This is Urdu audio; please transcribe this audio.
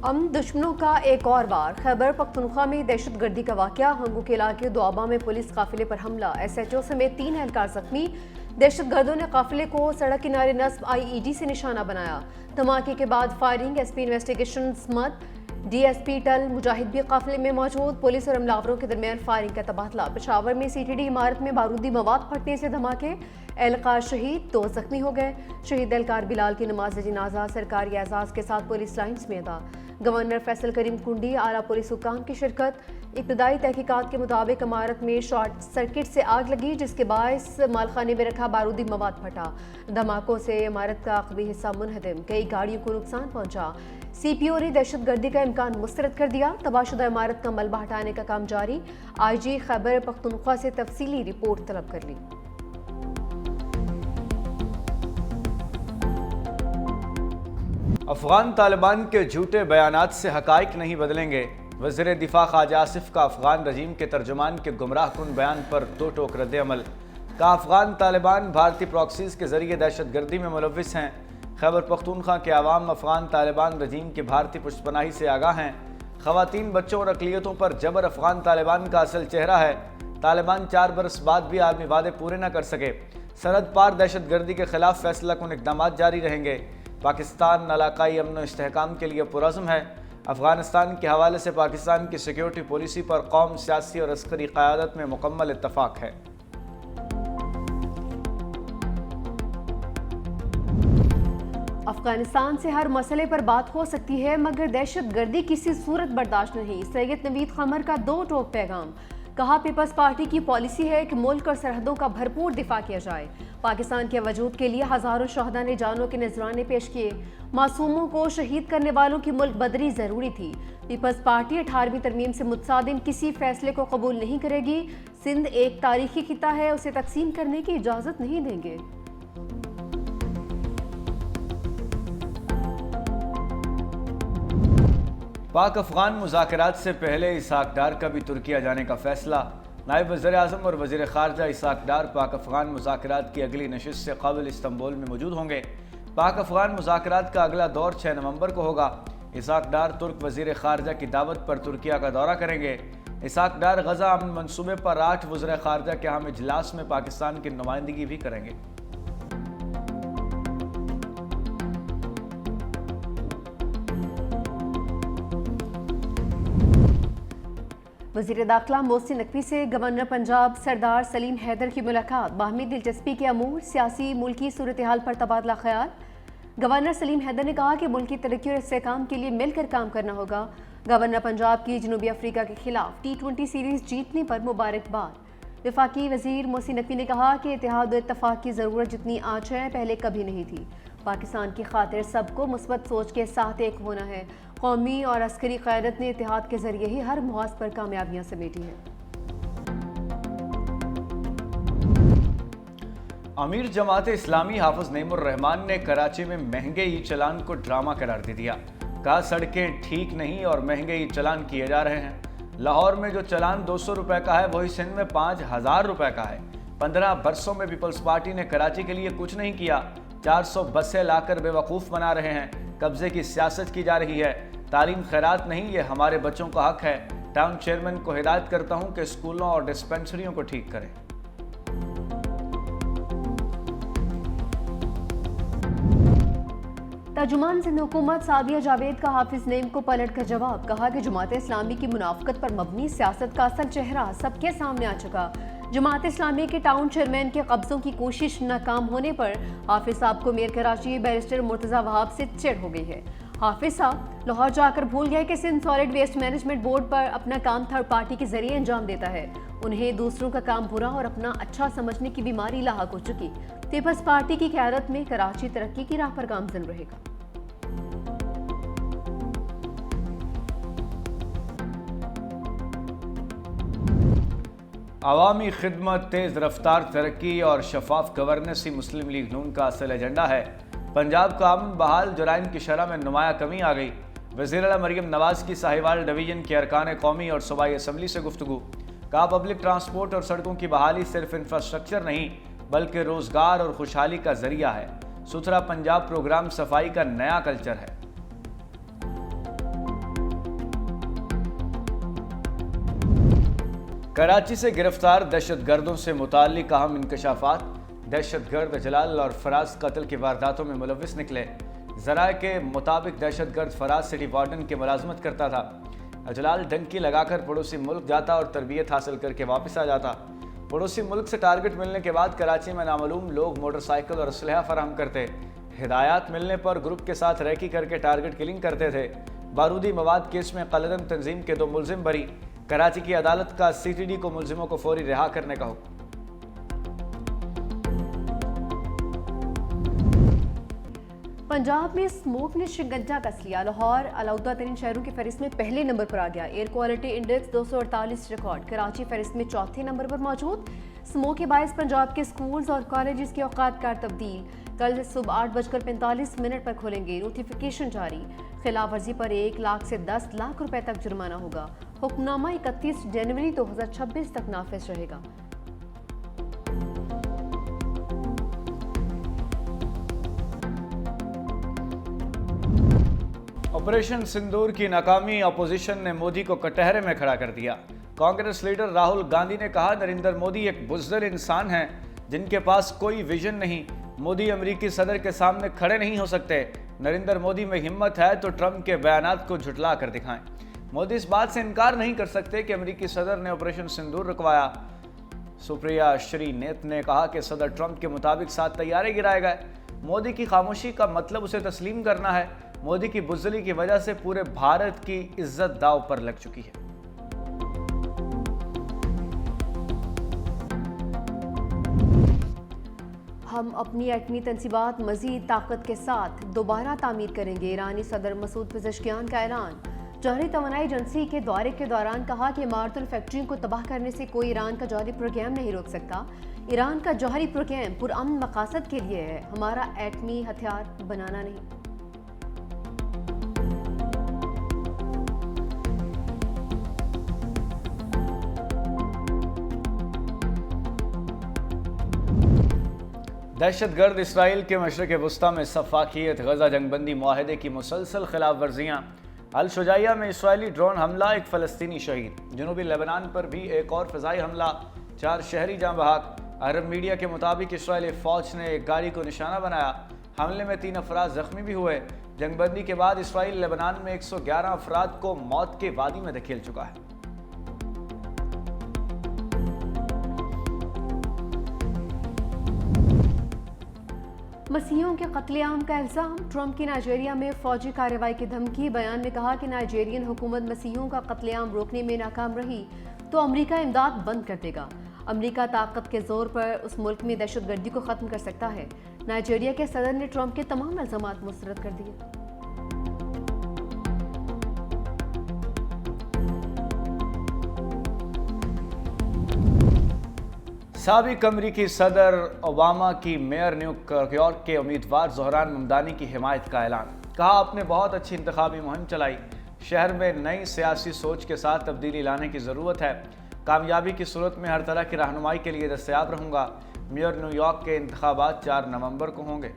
امن دشمنوں کا ایک اور وار۔ خیبر پختونخوا میں دہشت گردی کا واقعہ۔ ہنگو کے علاقے دوابہ میں پولیس قافلے پر حملہ، ایس ایچ او سمیت 3 اہلکار زخمی۔ دہشت گردوں نے قافلے کو سڑک کنارے نصب IED سے نشانہ بنایا۔ دھماکے کے بعد فائرنگ، SP انویسٹیگیشنز مت DSP ٹل مجاہد بھی قافلے میں موجود۔ پولیس اور عملہ کے درمیان فائرنگ کا تبادلہ۔ پشاور میں CTD عمارت میں بارودی مواد پھٹنے سے دھماکے، اہلکار شہید، 2 زخمی ہو گئے۔ شہید اہلکار بلال کی نماز جنازہ سرکاری اعزاز کے ساتھ پولیس لائنز میں ادا۔ گورنر فیصل کریم کنڈی، اعلیٰ پولیس حکام کی شرکت۔ ابتدائی تحقیقات کے مطابق عمارت میں شارٹ سرکٹ سے آگ لگی، جس کے باعث مالخانے میں رکھا بارودی مواد پھٹا۔ دھماکوں سے عمارت کا عقبی حصہ منہدم، کئی گاڑیوں کو نقصان پہنچا۔ CPO نے دہشت گردی کا امکان مسترد کر دیا۔ تباہ شدہ عمارت کا ملبہ ہٹانے کا کام جاری۔ IG خیبر پختونخوا سے تفصیلی رپورٹ طلب کر لی۔ افغان طالبان کے جھوٹے بیانات سے حقائق نہیں بدلیں گے۔ وزیر دفاع خواجہ آصف کا افغان رجیم کے ترجمان کے گمراہ کن بیان پر 2 ٹوک رد عمل۔ کہا افغان طالبان بھارتی پراکسیز کے ذریعے دہشت گردی میں ملوث ہیں۔ خیبر پختونخوا کے عوام افغان طالبان رجیم کے بھارتی پشت پناہی سے آگاہ ہیں۔ خواتین، بچوں اور اقلیتوں پر جبر افغان طالبان کا اصل چہرہ ہے۔ طالبان 4 برس بعد بھی عالمی وعدے پورے نہ کر سکے۔ سرحد پار دہشت گردی کے خلاف فیصلہ کن اقدامات جاری رہیں گے۔ پاکستان علاقائی امن و استحکام کے لیے پرعزم ہے۔ افغانستان کے حوالے سے پاکستان کی سیکیورٹی پالیسی پر قوم، سیاسی اور عسکری قیادت میں مکمل اتفاق ہے۔ افغانستان سے ہر مسئلے پر بات ہو سکتی ہے، مگر دہشت گردی کسی صورت برداشت نہیں۔ سید نوید قمر کا 2 ٹوک پیغام۔ کہا پیپلز پارٹی کی پالیسی ہے کہ ملک اور سرحدوں کا بھرپور دفاع کیا جائے۔ پاکستان کے وجود کے لیے ہزاروں شہداء نے جانوں کے نذرانے پیش کیے۔ معصوموں کو شہید کرنے والوں کی ملک بدری ضروری تھی۔ پیپلز پارٹی 18ویں ترمیم سے متصادم کسی فیصلے کو قبول نہیں کرے گی۔ سندھ ایک تاریخی خطہ ہے، اسے تقسیم کرنے کی اجازت نہیں دیں گے۔ پاک افغان مذاکرات سے پہلے اسحاق ڈار کا بھی ترکیہ جانے کا فیصلہ۔ نائب وزیر اعظم اور وزیر خارجہ اسحاق ڈار پاک افغان مذاکرات کی اگلی نشست سے قبل استنبول میں موجود ہوں گے۔ پاک افغان مذاکرات کا اگلا دور 6 نومبر کو ہوگا۔ اسحاق ڈار ترک وزیر خارجہ کی دعوت پر ترکیہ کا دورہ کریں گے۔ اسحاق ڈار غزہ امن منصوبے پر 8 وزراء خارجہ کے اہم اجلاس میں پاکستان کی نمائندگی بھی کریں گے۔ وزیر داخلہ محسن نقوی سے گورنر پنجاب سردار سلیم حیدر کی ملاقات۔ باہمی دلچسپی کے امور، سیاسی ملکی صورتحال پر تبادلہ خیال۔ گورنر سلیم حیدر نے کہا کہ ملکی ترقی اور استحکام کے لیے مل کر کام کرنا ہوگا۔ گورنر پنجاب کی جنوبی افریقہ کے خلاف T20 سیریز جیتنے پر مبارکباد۔ وفاقی وزیر محسن نقوی نے کہا کہ اتحاد و اتفاق کی ضرورت جتنی آج ہے، پہلے کبھی نہیں تھی۔ پاکستان کی خاطر سب کو مثبت سوچ کے ساتھ ایک ہونا ہے۔ قومی اور عسکری قیادت نے اتحاد کے ذریعے ہی ہر محاذ پر کامیابیاں سمیٹی ہیں۔ امیر جماعت اسلامی حافظ نعیم الرحمان نے کراچی میں مہنگے ای چلان کو ڈرامہ قرار دے دیا۔ کہا سڑکیں ٹھیک نہیں اور مہنگے ای چلان کیے جا رہے ہیں۔ لاہور میں جو چلان 200 روپے کا ہے وہی سندھ میں 5000 روپے کا ہے۔ 15 برسوں میں پیپلز پارٹی نے کراچی کے لیے کچھ نہیں کیا۔ 400 بسیں لا کر بے وقوف بنا رہے ہیں۔ قبضے کی سیاست کی جا رہی ہے۔ تعلیم خیرات نہیں، یہ ہمارے بچوں کا حق ہے۔ ٹاؤن چیئرمین کو ہدایت کرتا ہوں کہ اسکولوں اور ڈسپنسریوں کو ٹھیک کریں۔ ترجمان سندھ حکومت سعدیہ جاوید کا حافظ نعیم کو پلٹ کر جواب۔ کہا کہ جماعت اسلامی کی منافقت پر مبنی سیاست کا اصل چہرہ سب کے سامنے آ چکا۔ جماعت اسلامی کے ٹاؤن چیئرمین کے قبضوں کی کوشش ناکام ہونے پر حافظ صاحب کو میئر کراچی بیرسٹر مرتضی وہاب سے چڑ ہو گئی ہے۔ حافظ صاحب لاہور جا کر بھول گئے کہ Sindh solid waste management board پر اپنا کام تھرڈ پارٹی کے ذریعے انجام دیتا ہے۔ انہیں دوسروں کا کام برا اور اپنا اچھا سمجھنے کی بیماری لاحق ہو چکی۔ پیپلز پارٹی کی قیادت میں کراچی ترقی کی راہ پر گامزن رہے گا۔ عوامی خدمت، تیز رفتار ترقی اور شفاف گورننس ہی مسلم لیگ نون کا اصل ایجنڈا ہے۔ پنجاب کا امن بحال، جرائم کی شرح میں نمایاں کمی آ گئی۔ وزیر اعلیٰ مریم نواز کی ساہیوال ڈویژن کے ارکان قومی اور صوبائی اسمبلی سے گفتگو۔ کہا پبلک ٹرانسپورٹ اور سڑکوں کی بحالی صرف انفراسٹرکچر نہیں بلکہ روزگار اور خوشحالی کا ذریعہ ہے۔ ستھرا پنجاب پروگرام صفائی کا نیا کلچر ہے۔ کراچی سے گرفتار دہشت گردوں سے متعلق اہم انکشافات۔ دہشت گرد جلال اور فراز قتل کی وارداتوں میں ملوث نکلے۔ ذرائع کے مطابق دہشت گرد فراز سٹی وارڈن کی ملازمت کرتا تھا۔ جلال ڈنکی لگا کر پڑوسی ملک جاتا اور تربیت حاصل کر کے واپس آ جاتا۔ پڑوسی ملک سے ٹارگٹ ملنے کے بعد کراچی میں نامعلوم لوگ موٹر سائیکل اور اسلحہ فراہم کرتے۔ ہدایات ملنے پر گروپ کے ساتھ ریکی کر کے ٹارگٹ کلنگ کرتے تھے۔ بارودی مواد کیس میں قلعدم تنظیم کے 2 ملزم بری۔ کراچی کی عدالت کا CTD کو ملزموں کو فوری رہا کرنے کا حکم۔ پنجاب میں اسموک نے شکنجا کس لیا۔ لاہور آلودہ ترین شہروں کی فہرست میں پہلے نمبر پر آ گیا۔ Air quality index 248 record. Karachi فہرست میں چوتھے نمبر پر موجود۔ اسموک کے باعث پنجاب کے سکولز اور کالجز کے اوقات کار تبدیل۔ کل صبح 8:45 پر کھولیں گے۔ نوٹیفیکیشن جاری۔ خلاف ورزی پر 1 لاکھ سے 10 لاکھ روپے تک جرمانہ ہوگا۔ حکمنامہ 31 جنوری 2026 تک نافذ رہے گا۔ آپریشن سندور کی ناکامی اپوزیشن نے مودی کو کٹہرے میں کھڑا کر دیا۔ کانگریس لیڈر راہل گاندھی نے کہا نریندر مودی ایک بزدل انسان ہیں جن کے پاس کوئی ویژن نہیں۔ مودی امریکی صدر کے سامنے کھڑے نہیں ہو سکتے۔ نریندر مودی میں ہمت ہے تو ٹرمپ کے بیانات کو جھٹلا کر دکھائیں۔ مودی اس بات سے انکار نہیں کر سکتے کہ امریکی صدر نے آپریشن سندور رکوایا۔ سپریا شری نیت نے کہا کہ صدر ٹرمپ کے مطابق 7 طیارے گرائے گئے۔ مودی کی خاموشی کا مطلب اسے تسلیم کرنا ہے۔ مودی کی بزدلی کی وجہ سے پورے بھارت کی عزت داؤ پر لگ چکی ہے۔ ہم اپنی ایٹمی تنصیبات مزید طاقت کے ساتھ دوبارہ تعمیر کریں گے۔ ایرانی صدر مسعود پزشکیان کا اعلان۔ جوہری توانائی ایجنسی کے دورے کے دوران کہا کہ عمارت الفیکٹریوں کو تباہ کرنے سے کوئی ایران کا جوہری پروگرام نہیں روک سکتا۔ ایران کا جوہری پروگرام پرامن مقاصد کے لیے ہے، ہمارا ایٹمی ہتھیار بنانا نہیں۔ دہشت گرد اسرائیل کے مشرق وسطی میں سفاکیت، غزہ جنگ بندی معاہدے کی مسلسل خلاف ورزیاں۔ الشجاعیہ میں اسرائیلی ڈرون حملہ، 1 فلسطینی شہید۔ جنوبی لبنان پر بھی ایک اور فضائی حملہ، 4 شہری جاں بحق۔ عرب میڈیا کے مطابق اسرائیلی فوج نے ایک گاڑی کو نشانہ بنایا۔ حملے میں 3 افراد زخمی بھی ہوئے۔ جنگ بندی کے بعد اسرائیل لبنان میں 111 افراد کو موت کے وادی میں دھکیل چکا ہے۔ مسیحیوں کے قتل عام کا الزام۔ ٹرمپ کی نائجیریا میں فوجی کارروائی کی دھمکی۔ بیان میں کہا کہ نائجیرین حکومت مسیحیوں کا قتل عام روکنے میں ناکام رہی تو امریکہ امداد بند کر دے گا۔ امریکہ طاقت کے زور پر اس ملک میں دہشت گردی کو ختم کر سکتا ہے۔ نائجیریا کے صدر نے ٹرمپ کے تمام الزامات مسترد کر دیے۔ سابق امریکی صدر اوباما کی میئر نیو یارک کے امیدوار زہران ممدانی کی حمایت کا اعلان۔ کہا آپ نے بہت اچھی انتخابی مہم چلائی۔ شہر میں نئی سیاسی سوچ کے ساتھ تبدیلی لانے کی ضرورت ہے۔ کامیابی کی صورت میں ہر طرح کی رہنمائی کے لیے دستیاب رہوں گا۔ میئر نیو یارک کے انتخابات 4 نومبر کو ہوں گے۔